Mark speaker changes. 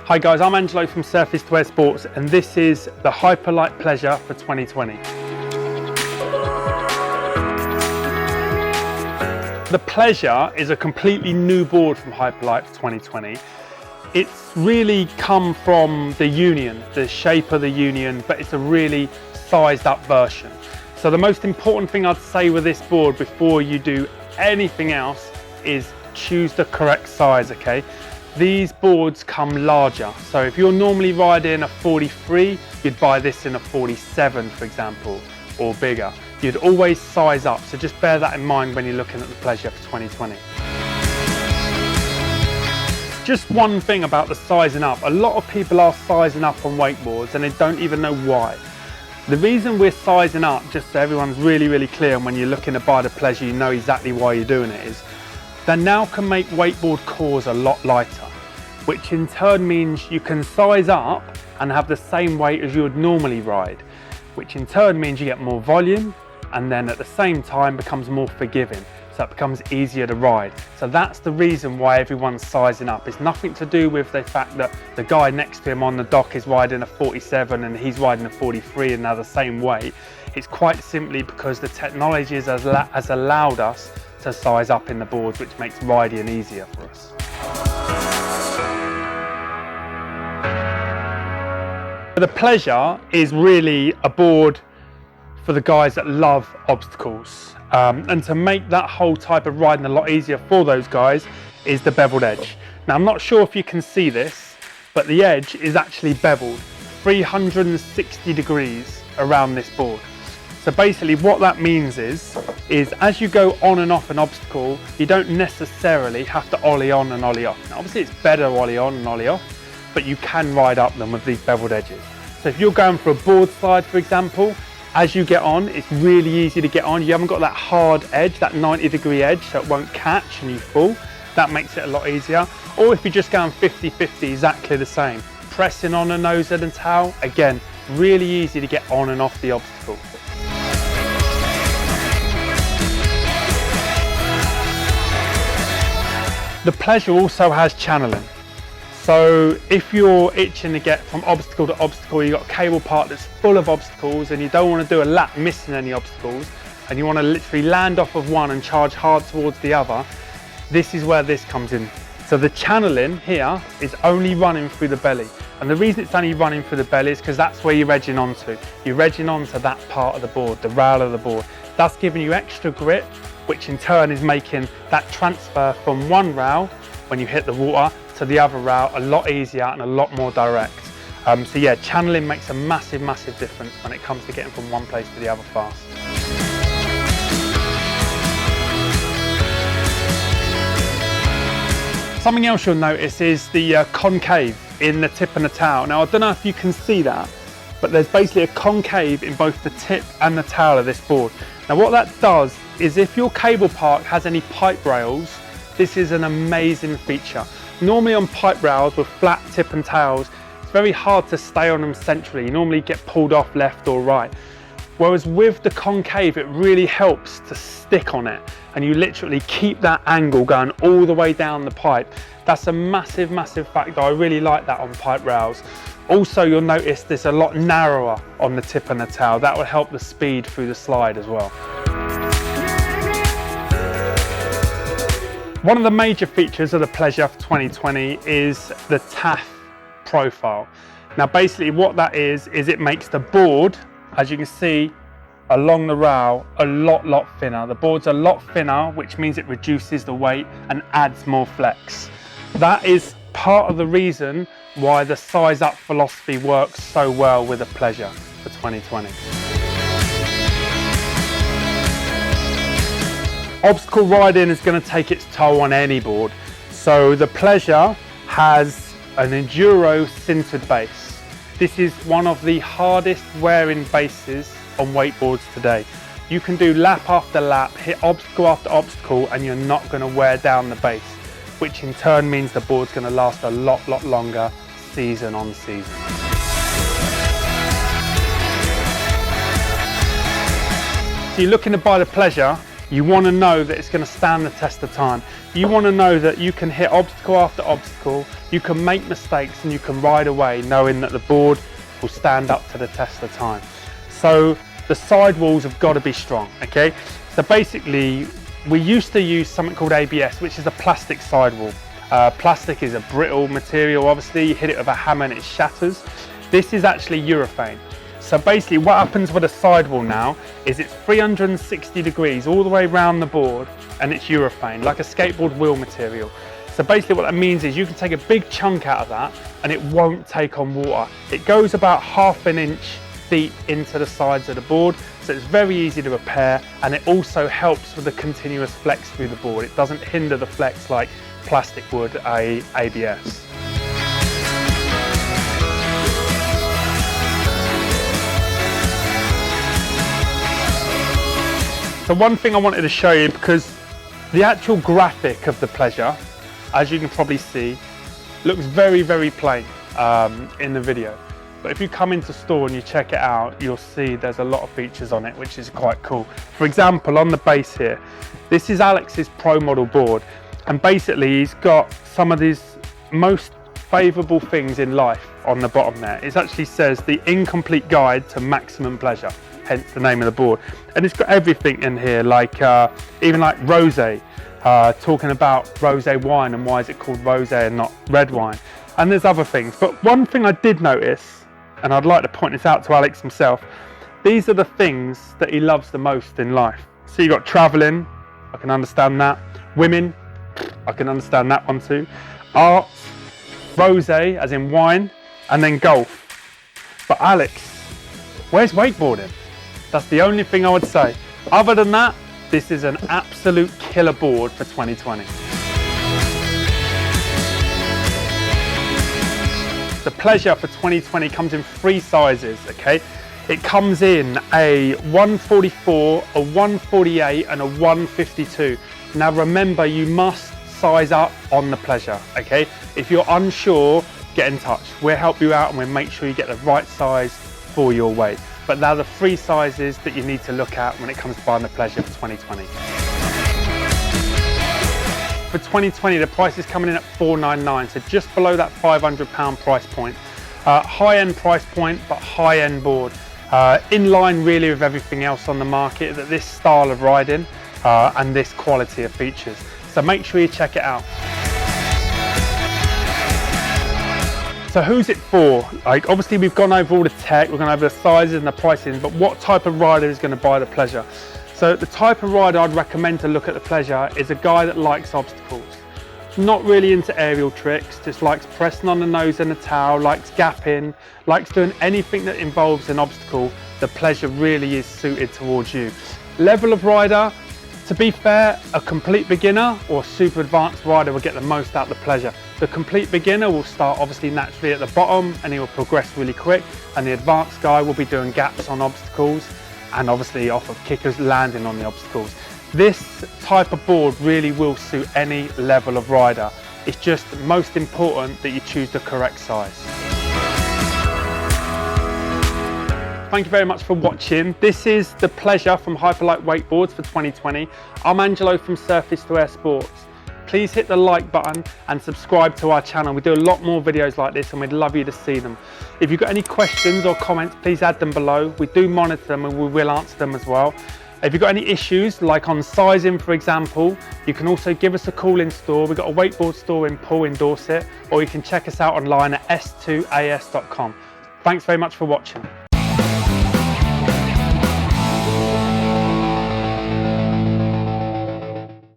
Speaker 1: Hi guys, I'm Angelo from S2AS Sports, and this is the Hyperlite Pleasure for 2020. The Pleasure is a completely new board from Hyperlite for 2020. It's really come from the Union, the shape of the Union, but it's a really sized up version. So the most important thing I'd say with this board before you do anything else is choose the correct size, okay? These boards come larger, so if you're normally riding a 43, you'd buy this in a 47, for example, or bigger. You'd always size up, so just bear that in mind when you're looking at the Pleasure for 2020. Just one thing about the sizing up. A lot of people are sizing up on wakeboards and they don't even know why. The reason we're sizing up, just so everyone's really clear, and when you're looking to buy the Pleasure you know exactly why you're doing it, is they now can make wakeboard cores a lot lighter, which in turn means you can size up and have the same weight as you would normally ride, which in turn means you get more volume and then at the same time becomes more forgiving, so it becomes easier to ride. So that's the reason why everyone's sizing up. It's nothing to do with the fact that the guy next to him on the dock is riding a 47 and he's riding a 43 and they're the same weight. It's quite simply because the technology has allowed us to size up in the board, which makes riding easier for us. The Pleasure is really a board for the guys that love obstacles, and to make that whole type of riding a lot easier for those guys is the beveled edge. Now I'm not sure if you can see this, but the edge is actually beveled 360 degrees around this board. So basically what that means is as you go on and off an obstacle, you don't necessarily have to ollie on and ollie off. Now obviously it's better ollie on and ollie off, but you can ride up them with these beveled edges. So if you're going for a board slide, for example, as you get on, it's really easy to get on. You haven't got that hard edge, that 90-degree edge, so it won't catch and you fall. That makes it a lot easier. Or if you're just going 50-50, exactly the same. Pressing on a nose and a towel, again, really easy to get on and off the obstacle. The Pleasure also has channeling. So if you're itching to get from obstacle to obstacle, you've got a cable part that's full of obstacles and you don't want to do a lap missing any obstacles, and you want to literally land off of one and charge hard towards the other, this is where this comes in. So the channeling here is only running through the belly. And the reason it's only running through the belly is because that's where you're edging onto. You're edging onto that part of the board, the rail of the board. That's giving you extra grip, which in turn is making that transfer from one rail when you hit the water to the other rail a lot easier and a lot more direct. So yeah, channeling makes a massive difference when it comes to getting from one place to the other fast. Something else you'll notice is the concave in the tip and the tail. Now I don't know if you can see that, but there's basically a concave in both the tip and the tail of this board. Now what that does is if your cable park has any pipe rails, this is an amazing feature. Normally on pipe rails with flat tip and tails, it's very hard to stay on them centrally. You normally get pulled off left or right. Whereas with the concave, it really helps to stick on it and you literally keep that angle going all the way down the pipe. That's a massive factor. I really like that on pipe rails. Also, you'll notice this a lot narrower on the tip and the tail. That will help the speed through the slide as well. One of the major features of the Pleasure for 2020 is the TAF profile. Now basically what that is it makes the board, as you can see along the rail, a lot thinner. The board's a lot thinner, which means it reduces the weight and adds more flex. That is part of the reason why the size up philosophy works so well with the Pleasure for 2020. Obstacle riding is going to take its toll on any board. So the Pleasure has an enduro sintered base. This is one of the hardest wearing bases on wakeboards today. You can do lap after lap, hit obstacle after obstacle, and you're not going to wear down the base, which in turn means the board's going to last a lot longer, season on season. So you're looking to buy the Pleasure, You want to know that it's going to stand the test of time. You want to know that you can hit obstacle after obstacle, you can make mistakes, and you can ride away knowing that the board will stand up to the test of time. So the sidewalls have got to be strong, okay? So basically, we used to use something called ABS, which is a plastic sidewall. Plastic is a brittle material, obviously. You hit it with a hammer and it shatters. This is actually urethane. So basically what happens with a sidewall now is it's 360 degrees all the way around the board, and it's urethane, like a skateboard wheel material. So basically what that means is you can take a big chunk out of that and it won't take on water. It goes about ½ an inch deep into the sides of the board, so it's very easy to repair, and it also helps with the continuous flex through the board. It doesn't hinder the flex like plastic would ABS. So one thing I wanted to show you, because the actual graphic of the Pleasure, as you can probably see, looks very, very plain in the video. But if you come into store and you check it out, you'll see there's a lot of features on it, which is quite cool. For example, on the base here, this is Alex's Pro Model board. And basically he's got some of these most favourable things in life on the bottom there. It actually says the incomplete guide to maximum pleasure, hence the name of the board. And it's got everything in here, like even like rosé, talking about rosé wine and why is it called rosé and not red wine. And there's other things. But one thing I did notice, and I'd like to point this out to Alex himself, these are the things that he loves the most in life. So you got travelling, I can understand that. Women, I can understand that one too. Art, rosé, as in wine, and then golf. But Alex, where's wakeboarding? That's the only thing I would say. Other than that, this is an absolute killer board for 2020. The Pleasure for 2020 comes in 3 sizes, okay? It comes in a 144, a 148 and a 152. Now remember, you must size up on the Pleasure, okay? If you're unsure, get in touch. We'll help you out and we'll make sure you get the right size for your weight. But they're the 3 sizes that you need to look at when it comes to buying the Pleasure for 2020. For 2020, the price is coming in at $499, so just below that £500 price point. High-end price point, but high-end board. In line really with everything else on the market, that this style of riding and this quality of features. So make sure you check it out. So who's it for? Like, obviously we've gone over all the tech, we've gone over the sizes and the pricing, but what type of rider is going to buy the Pleasure? So the type of rider I'd recommend to look at the Pleasure is a guy that likes obstacles. Not really into aerial tricks, just likes pressing on the nose and the tail, likes gapping, likes doing anything that involves an obstacle. The Pleasure really is suited towards you. Level of rider, to be fair, a complete beginner or super advanced rider will get the most out of the Pleasure. The complete beginner will start obviously naturally at the bottom and he will progress really quick, and the advanced guy will be doing gaps on obstacles and obviously off of kickers, landing on the obstacles. This type of board really will suit any level of rider. It's just most important that you choose the correct size. Thank you very much for watching. This is the Pleasure from Hyperlite Wakeboards for 2020. I'm Angelo from S2AS Sports. Please hit the like button and subscribe to our channel. We do a lot more videos like this and we'd love you to see them. If you've got any questions or comments, please add them below. We do monitor them and we will answer them as well. If you've got any issues, like on sizing for example, you can also give us a call in store. We've got a wakeboard store in Poole in Dorset, or you can check us out online at S2AS.com. Thanks very much for watching.